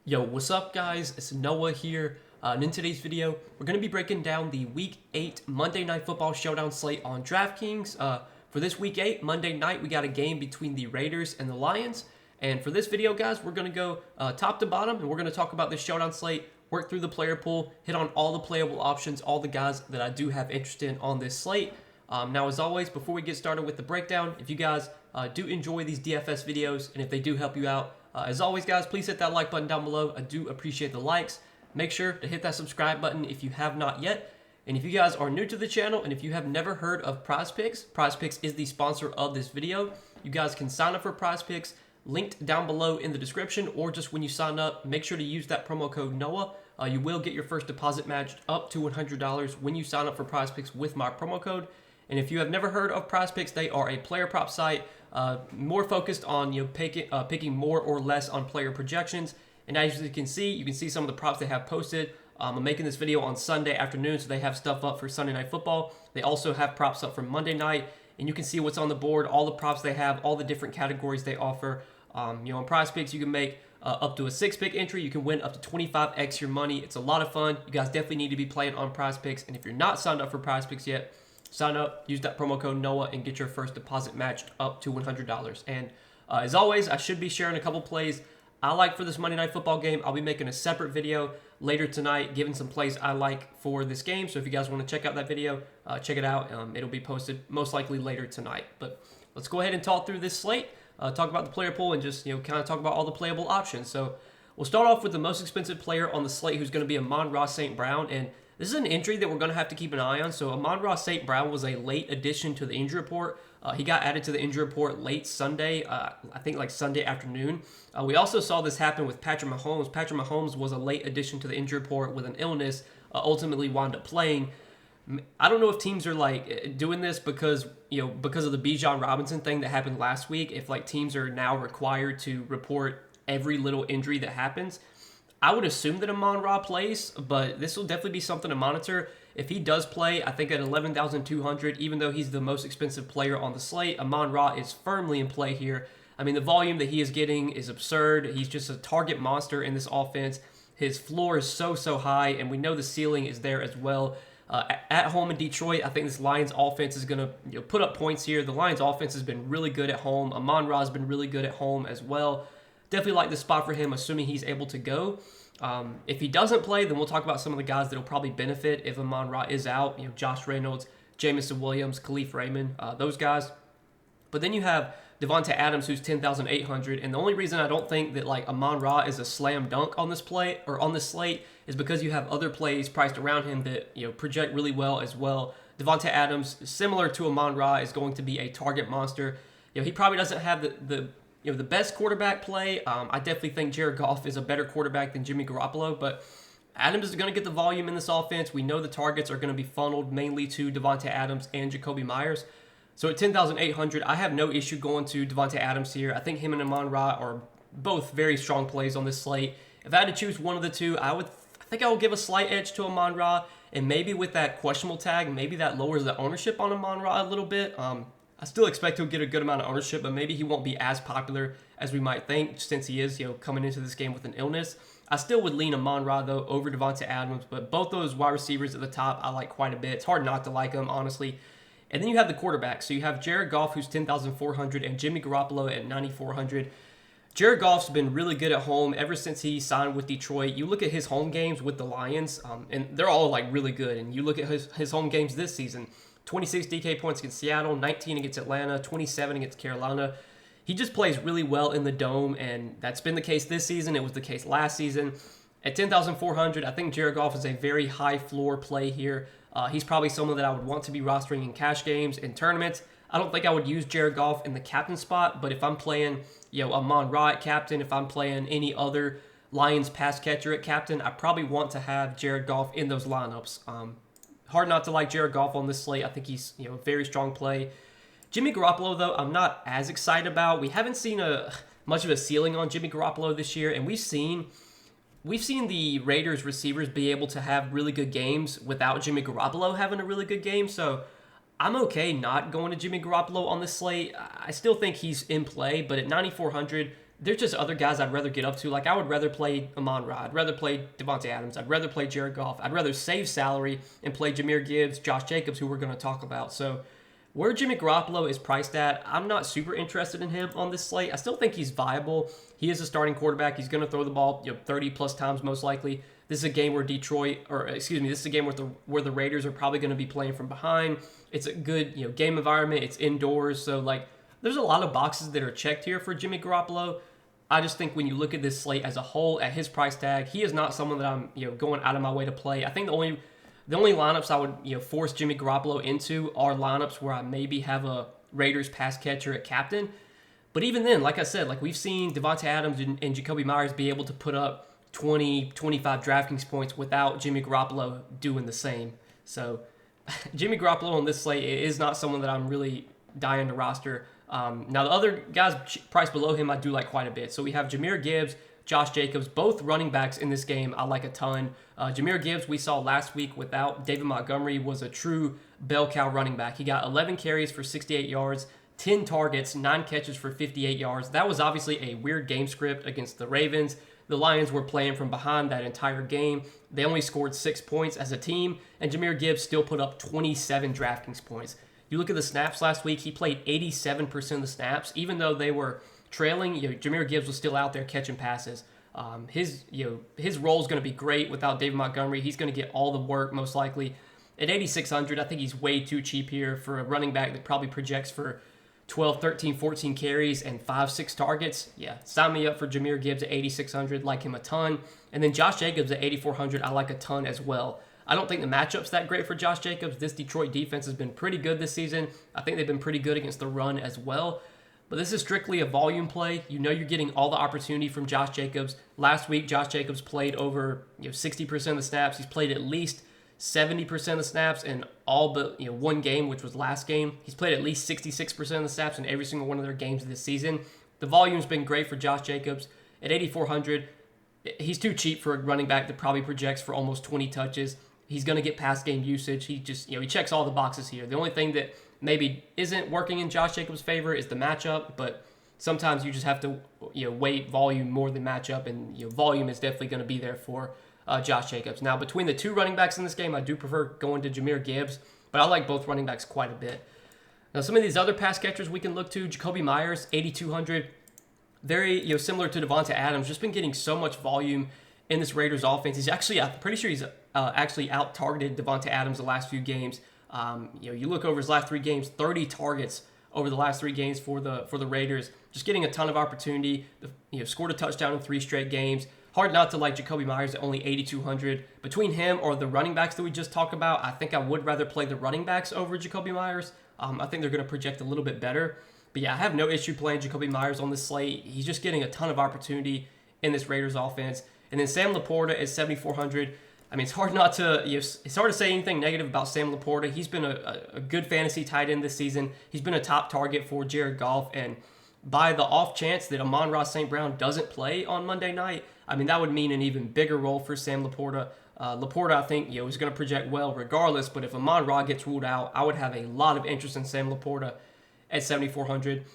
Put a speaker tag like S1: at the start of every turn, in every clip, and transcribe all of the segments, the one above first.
S1: Yo, what's up guys? It's Noah here, and in today's video, we're going to be breaking down the Week 8 Monday Night Football Showdown slate on Draftkings. For this Week 8, Monday night, we got a game between the Raiders and the Lions. And for this video, guys, we're going to go top to bottom, and we're going to talk about this Showdown slate, work through the player pool, hit on all the playable options, all the guys that I do have interest in on this slate. Now, as always, before we get started with the breakdown, if you guys do enjoy these DFS videos, and if they do help you out, as always, guys, please hit that like button down below. I do appreciate the likes. Make sure to hit that subscribe button if you have not yet. And if you guys are new to the channel and if you have never heard of PrizePicks is the sponsor of this video. You guys can sign up for PrizePicks, linked down below in the description, or just when you sign up, make sure to use that promo code NOAH. You will get your first deposit matched up to $100 when you sign up for PrizePicks with my promo code. And if you have never heard of PrizePicks, they are a player prop site, more focused on picking more or less on player projections. And as you can see some of the props they have posted. I'm making this video on Sunday afternoon, so they have stuff up for Sunday Night Football. They also have props up for Monday night, and you can see what's on the board, all the props they have, all the different categories they offer. On PrizePicks, you can make up to a 6-pick entry. You can win up to 25x your money. It's a lot of fun. You guys definitely need to be playing on PrizePicks, and if you're not signed up for PrizePicks yet, sign up, use that promo code NOAH, and get your first deposit matched up to $100. And as always, I should be sharing a couple plays I like for this Monday Night Football game. I'll be making a separate video later tonight, giving some plays I like for this game. So if you guys want to check out that video, check it out. It'll be posted most likely later tonight. But let's go ahead and talk through this slate, talk about the player pool, and just kind of talk about all the playable options. So we'll start off with the most expensive player on the slate, who's going to be Amon-Ra St. Brown. And this is an injury that we're going to have to keep an eye on. So Amon-Ra St. Brown was a late addition to the injury report. He got added to the injury report late Sunday, I think like Sunday afternoon. We also saw this happen with Patrick Mahomes. Patrick Mahomes was a late addition to the injury report with an illness, ultimately wound up playing. I don't know if teams are like doing this because of the Bijan Robinson thing that happened last week. If like teams are now required to report every little injury that happens. I would assume that Amon-Ra plays, but this will definitely be something to monitor. If he does play, I think at 11,200, even though he's the most expensive player on the slate, Amon-Ra is firmly in play here. I mean, the volume that he is getting is absurd. He's just a target monster in this offense. His floor is so high, and we know the ceiling is there as well. At home in Detroit, I think this Lions offense is going to put up points here. The Lions offense has been really good at home. Amon-Ra has been really good at home as well. Definitely like the spot for him, assuming he's able to go. If he doesn't play, then we'll talk about some of the guys that will probably benefit if Amon-Ra is out. Josh Reynolds, Jamison Williams, Khalif Raymond, those guys. But then you have Devonta Adams, who's 10,800. And the only reason I don't think that like Amon-Ra is a slam dunk on this play or on this slate is because you have other plays priced around him that project really well as well. Devonta Adams, similar to Amon-Ra, is going to be a target monster. He probably doesn't have the best quarterback play. I definitely think Jared Goff is a better quarterback than Jimmy Garoppolo, but Adams is going to get the volume in this offense. We know the targets are going to be funneled mainly to Devonta Adams and Jacoby Myers. So at 10,800, I have no issue going to Devonta Adams here. I think him and Amon-Ra are both very strong plays on this slate. If I had to choose one of the two, I think I would give a slight edge to Amon-Ra, and maybe with that questionable tag, maybe that lowers the ownership on Amon-Ra a little bit. I still expect he'll get a good amount of ownership, but maybe he won't be as popular as we might think since he is, coming into this game with an illness. I still would lean Amon-Ra, though, over Devonta Adams, but both those wide receivers at the top I like quite a bit. It's hard not to like them, honestly. And then you have the quarterback. So you have Jared Goff, who's 10,400, and Jimmy Garoppolo at 9,400. Jared Goff's been really good at home ever since he signed with Detroit. You look at his home games with the Lions, and they're all like really good. And you look at his home games this season. 26 DK points against Seattle, 19 against Atlanta, 27 against Carolina. He just plays really well in the dome, and that's been the case this season. It was the case last season. At 10,400, I think Jared Goff is a very high floor play here. He's probably someone that I would want to be rostering in cash games and tournaments. I don't think I would use Jared Goff in the captain spot, but if I'm playing, Amon-Ra at captain, if I'm playing any other Lions pass catcher at captain, I probably want to have Jared Goff in those lineups. Hard not to like Jared Goff on this slate. I think he's a very strong play. Jimmy Garoppolo, though, I'm not as excited about. We haven't seen much of a ceiling on Jimmy Garoppolo this year, and we've seen the Raiders receivers be able to have really good games without Jimmy Garoppolo having a really good game. So I'm okay not going to Jimmy Garoppolo on this slate. I still think he's in play, but at 9,400, there's just other guys I'd rather get up to. Like, I would rather play Amon-Ra. I'd rather play Devontae Adams. I'd rather play Jared Goff. I'd rather save salary and play Jahmyr Gibbs, Josh Jacobs, who we're going to talk about. So where Jimmy Garoppolo is priced at, I'm not super interested in him on this slate. I still think he's viable. He is a starting quarterback. He's going to throw the ball 30-plus times most likely. This is a game where this is a game where the Raiders are probably going to be playing from behind. It's a good game environment. It's indoors. So, there's a lot of boxes that are checked here for Jimmy Garoppolo. I just think when you look at this slate as a whole, at his price tag, he is not someone that I'm going out of my way to play. I think the only lineups I would force Jimmy Garoppolo into are lineups where I maybe have a Raiders pass catcher at captain. But even then, like I said, we've seen Devontae Adams and Jacoby Myers be able to put up 20, 25 DraftKings points without Jimmy Garoppolo doing the same. So Jimmy Garoppolo on this slate is not someone that I'm really dying to roster. Now, the other guys priced below him I do like quite a bit. So we have Jahmyr Gibbs, Josh Jacobs, both running backs in this game I like a ton. Jahmyr Gibbs, we saw last week without David Montgomery, was a true bell cow running back. He got 11 carries for 68 yards, 10 targets, 9 catches for 58 yards. That was obviously a weird game script against the Ravens. The Lions were playing from behind that entire game. They only scored 6 points as a team, and Jahmyr Gibbs still put up 27 DraftKings points. You look at the snaps last week, he played 87% of the snaps. Even though they were trailing, Jahmyr Gibbs was still out there catching passes. His role is going to be great without David Montgomery. He's going to get all the work most likely. At 8,600, I think he's way too cheap here for a running back that probably projects for 12, 13, 14 carries and 5, 6 targets. Yeah, sign me up for Jahmyr Gibbs at 8,600. Like him a ton. And then Josh Jacobs at 8,400, I like a ton as well. I don't think the matchup's that great for Josh Jacobs. This Detroit defense has been pretty good this season. I think they've been pretty good against the run as well. But this is strictly a volume play. You're getting all the opportunity from Josh Jacobs. Last week, Josh Jacobs played over 60% of the snaps. He's played at least 70% of the snaps in all but one game, which was last game. He's played at least 66% of the snaps in every single one of their games this season. The volume's been great for Josh Jacobs. At 8,400, he's too cheap for a running back that probably projects for almost 20 touches. He's going to get pass game usage. He just, he checks all the boxes here. The only thing that maybe isn't working in Josh Jacobs' favor is the matchup, but sometimes you just have to, weight volume more than matchup, and volume is definitely going to be there for Josh Jacobs. Now, between the two running backs in this game, I do prefer going to Jahmyr Gibbs, but I like both running backs quite a bit. Now, some of these other pass catchers we can look to, Jacoby Myers, 8,200, very similar to Devontae Adams, just been getting so much volume in this Raiders offense. He's actually, I'm pretty sure he's actually out-targeted Devontae Adams the last few games. You look over his last 3 games, 30 targets over the last 3 games for the Raiders. Just getting a ton of opportunity. Scored a touchdown in 3 straight games. Hard not to like Jacoby Myers at only 8,200. Between him or the running backs that we just talked about, I think I would rather play the running backs over Jacoby Myers. I think they're going to project a little bit better. But yeah, I have no issue playing Jacoby Myers on this slate. He's just getting a ton of opportunity in this Raiders offense. And then Sam Laporta at 7,400. I mean, it's hard not to it's hard to say anything negative about Sam Laporta. He's been a good fantasy tight end this season. He's been a top target for Jared Goff, and by the off chance that Amon-Ra St. Brown doesn't play on Monday night, I mean, that would mean an even bigger role for Sam Laporta. Laporta, I think, is going to project well regardless, but if Amon-Ra gets ruled out, I would have a lot of interest in Sam Laporta at 7,400.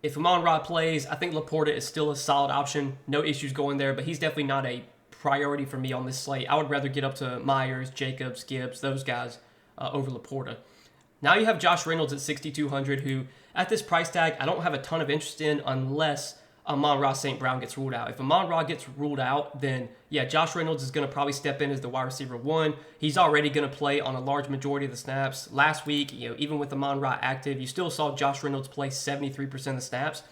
S1: If Amon-Ra plays, I think Laporta is still a solid option. No issues going there, but he's definitely not a priority for me on this slate. I would rather get up to Myers, Jacobs, Gibbs, those guys over Laporta. Now you have Josh Reynolds at 6,200, who at this price tag, I don't have a ton of interest in unless Amon-Ra St. Brown gets ruled out. If Amon-Ra gets ruled out, then yeah, Josh Reynolds is going to probably step in as the wide receiver 1. He's already going to play on a large majority of the snaps. Last week, even with Amon-Ra active, you still saw Josh Reynolds play 73% of the snaps.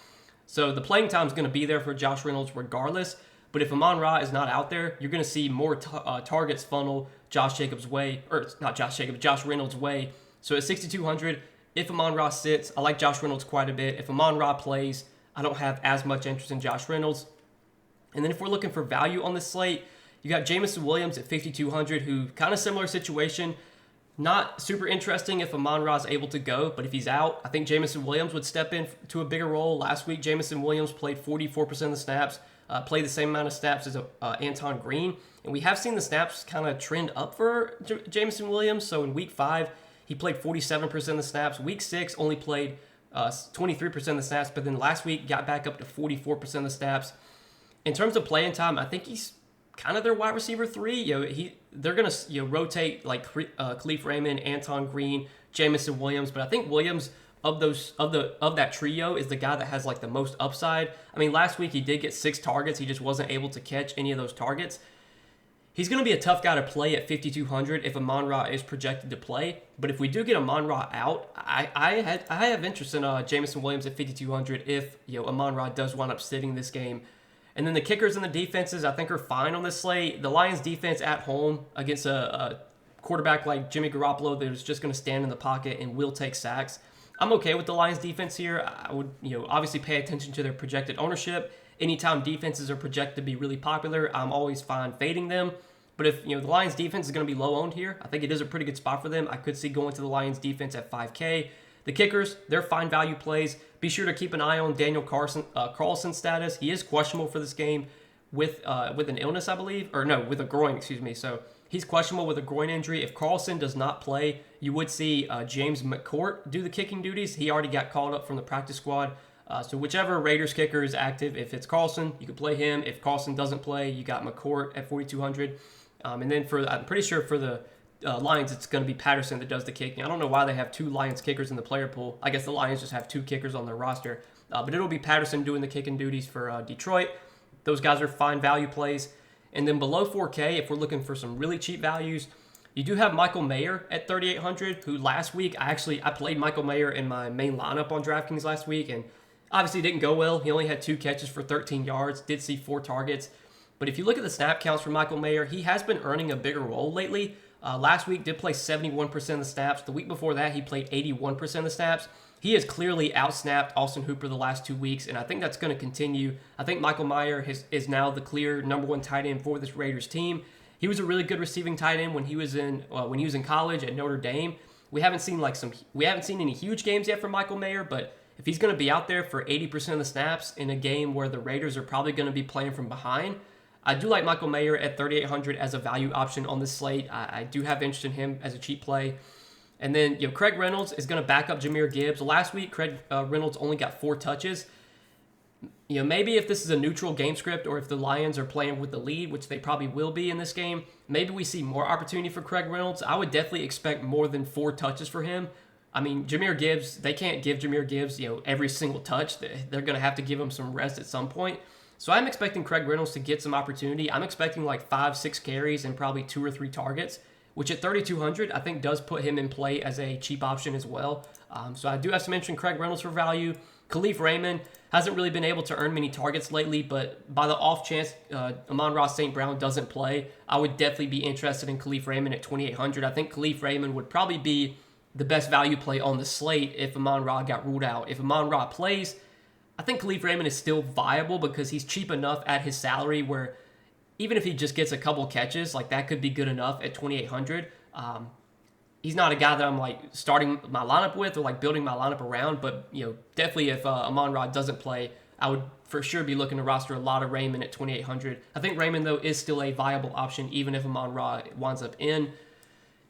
S1: So the playing time is going to be there for Josh Reynolds regardless. But if Amon-Ra is not out there, you're going to see more targets funnel Josh Reynolds' way. So at 6,200, if Amon-Ra sits, I like Josh Reynolds quite a bit. If Amon-Ra plays, I don't have as much interest in Josh Reynolds. And then if we're looking for value on this slate, you got Jameson Williams at 5,200, who kind of similar situation. Not super interesting if Amon-Ra is able to go, but if he's out, I think Jameson Williams would step in to a bigger role. Last week, Jameson Williams played 44% of the snaps. Played the same amount of snaps as Anton Green. And we have seen the snaps kind of trend up for Jameson Williams. So in week 5, he played 47% of the snaps. Week 6 only played 23% of the snaps, but then last week got back up to 44% of the snaps. In terms of playing time, I think he's kind of their wide receiver 3. They're gonna rotate like Khalif Raymond, Anton Green, Jamison Williams, but I think Williams of that trio is the guy that has like the most upside. I mean, last week he did get 6 targets. He just wasn't able to catch any of those targets. He's going to be a tough guy to play at 5,200 if Amon-Ra is projected to play. But if we do get Amon-Ra out, I have interest in Jamison Williams at 5,200 if Amon-Ra does wind up sitting this game. And then the kickers and the defenses I think are fine on this slate. The Lions defense at home against a quarterback like Jimmy Garoppolo that is just going to stand in the pocket and will take sacks. I'm okay with the Lions defense here. I would obviously pay attention to their projected ownership. Anytime defenses are projected to be really popular, I'm always fine fading them. But if the Lions defense is going to be low owned here, I think it is a pretty good spot for them. I could see going to the Lions defense at 5K. The kickers, they're fine value plays. Be sure to keep an eye on Daniel Carlson's status. He is questionable for this game with an illness, I believe, or no, with a groin. Excuse me. So he's questionable with a groin injury. If Carlson does not play, you would see James McCourt do the kicking duties. He already got called up from the practice squad. So whichever Raiders kicker is active, if it's Carlson, you can play him. If Carlson doesn't play, you got McCourt at 4,200. And then I'm pretty sure for the Lions, it's going to be Patterson that does the kicking. I don't know why they have 2 Lions kickers in the player pool. I guess the Lions just have 2 kickers on their roster. But it'll be Patterson doing the kicking duties for Detroit. Those guys are fine value plays. And then below 4K, if we're looking for some really cheap values, you do have Michael Mayer at 3,800, who last week, I played Michael Mayer in my main lineup on Draftkings last week, and obviously didn't go well. He only had 2 catches for 13 yards, did see 4 targets. But if you look at the snap counts for Michael Mayer, he has been earning a bigger role lately. Last week did play 71% of the snaps. The week before that, he played 81% of the snaps. He has clearly outsnapped Austin Hooper the last 2 weeks, and I think that's going to continue. I think Michael Mayer is now the clear #1 tight end for this Raiders team. He was a really good receiving tight end when he was in college at Notre Dame. We haven't seen any huge games yet from Michael Mayer, but if he's going to be out there for 80% of the snaps in a game where the Raiders are probably going to be playing from behind, I do like Michael Mayer at 3,800 as a value option on this slate. I do have interest in him as a cheap play. And then Craig Reynolds is going to back up Jahmyr Gibbs. Last week, Craig Reynolds only got 4 touches. Maybe if this is a neutral game script or if the Lions are playing with the lead, which they probably will be in this game, maybe we see more opportunity for Craig Reynolds. I would definitely expect more than 4 touches for him. I mean, Jahmyr Gibbs, they can't give Jahmyr Gibbs, every single touch. They're going to have to give him some rest at some point. So I'm expecting Craig Reynolds to get some opportunity. I'm expecting like 5-6 carries and probably 2 or 3 targets, which at 3,200 I think does put him in play as a cheap option as well. So I do have some interest in Craig Reynolds for value. Khalif Raymond hasn't really been able to earn many targets lately, but by the off chance Amon-Ra St. Brown doesn't play, I would definitely be interested in Khalif Raymond at 2,800. I think Khalif Raymond would probably be the best value play on the slate if Amon-Ra got ruled out. If Amon-Ra plays, I think Khalif Raymond is still viable because he's cheap enough at his salary where even if he just gets a couple catches, like that could be good enough at 2,800. He's not a guy that I'm like starting my lineup with or like building my lineup around, but definitely if Amon-Ra doesn't play, I would for sure be looking to roster a lot of Raymond at 2,800. I think Raymond though is still a viable option even if Amon-Ra winds up in.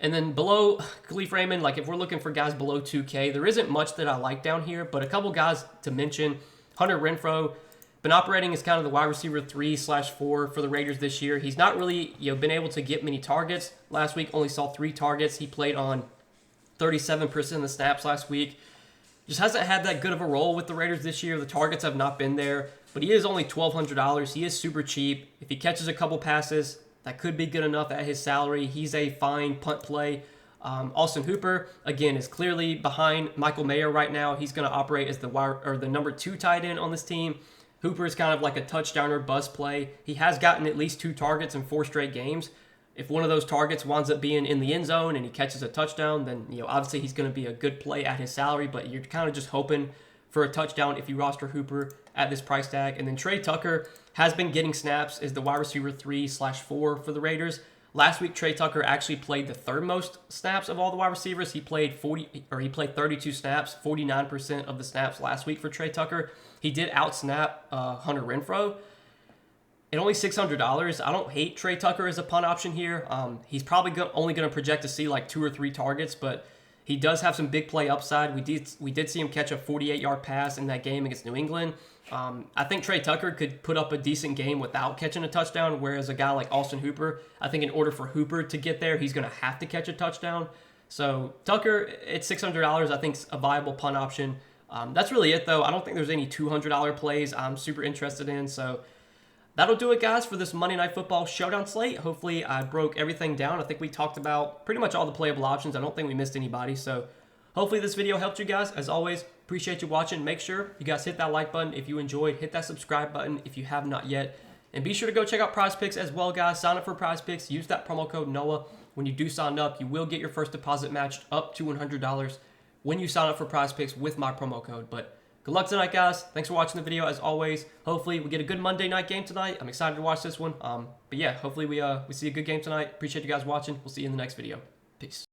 S1: And then below Khalif Raymond, like if we're looking for guys below 2K, there isn't much that I like down here, but a couple guys to mention. Hunter Renfrow, been operating as kind of the wide receiver 3/4 for the Raiders this year. He's not really been able to get many targets. Last week only saw 3 targets. He played on 37% of the snaps last week. Just hasn't had that good of a role with the Raiders this year. The targets have not been there, but he is only $1,200. He is super cheap. If he catches a couple passes, that could be good enough at his salary. He's a fine punt play. Austin Hooper, again, is clearly behind Michael Mayer right now. He's going to operate as the #2 tight end on this team. Hooper is kind of like a touchdown or bust play. He has gotten at least 2 targets in 4 straight games. If one of those targets winds up being in the end zone and he catches a touchdown, then obviously he's going to be a good play at his salary, but you're kind of just hoping for a touchdown if you roster Hooper at this price tag. And then Trey Tucker has been getting snaps as the wide receiver 3/4 for the Raiders. Last week, Trey Tucker actually played the 3rd most snaps of all the wide receivers. He played 32 snaps, 49% of the snaps last week for Trey Tucker. He did outsnap Hunter Renfrow. At only $600, I don't hate Trey Tucker as a punt option here. He's probably only going to project to see like 2 or 3 targets, but He does have some big play upside. We did see him catch a 48-yard pass in that game against New England. I think Trey Tucker could put up a decent game without catching a touchdown, whereas a guy like Austin Hooper, I think in order for Hooper to get there, he's going to have to catch a touchdown. So Tucker, it's $600. I think it's a viable punt option. That's really it, though. I don't think there's any $200 plays I'm super interested in. So that'll do it, guys, for this Monday Night Football Showdown slate. Hopefully, I broke everything down. I think we talked about pretty much all the playable options. I don't think we missed anybody. So hopefully this video helped you guys. As always, appreciate you watching. Make sure you guys hit that like button if you enjoyed. Hit that subscribe button if you have not yet. And be sure to go check out Prize Picks as well, guys. Sign up for Prize Picks. Use that promo code NOAH. When you do sign up, you will get your first deposit matched up to $100 when you sign up for Prize Picks with my promo code. But good luck tonight, guys. Thanks for watching the video, as always. Hopefully, we get a good Monday night game tonight. I'm excited to watch this one. But yeah, hopefully we see a good game tonight. Appreciate you guys watching. We'll see you in the next video. Peace.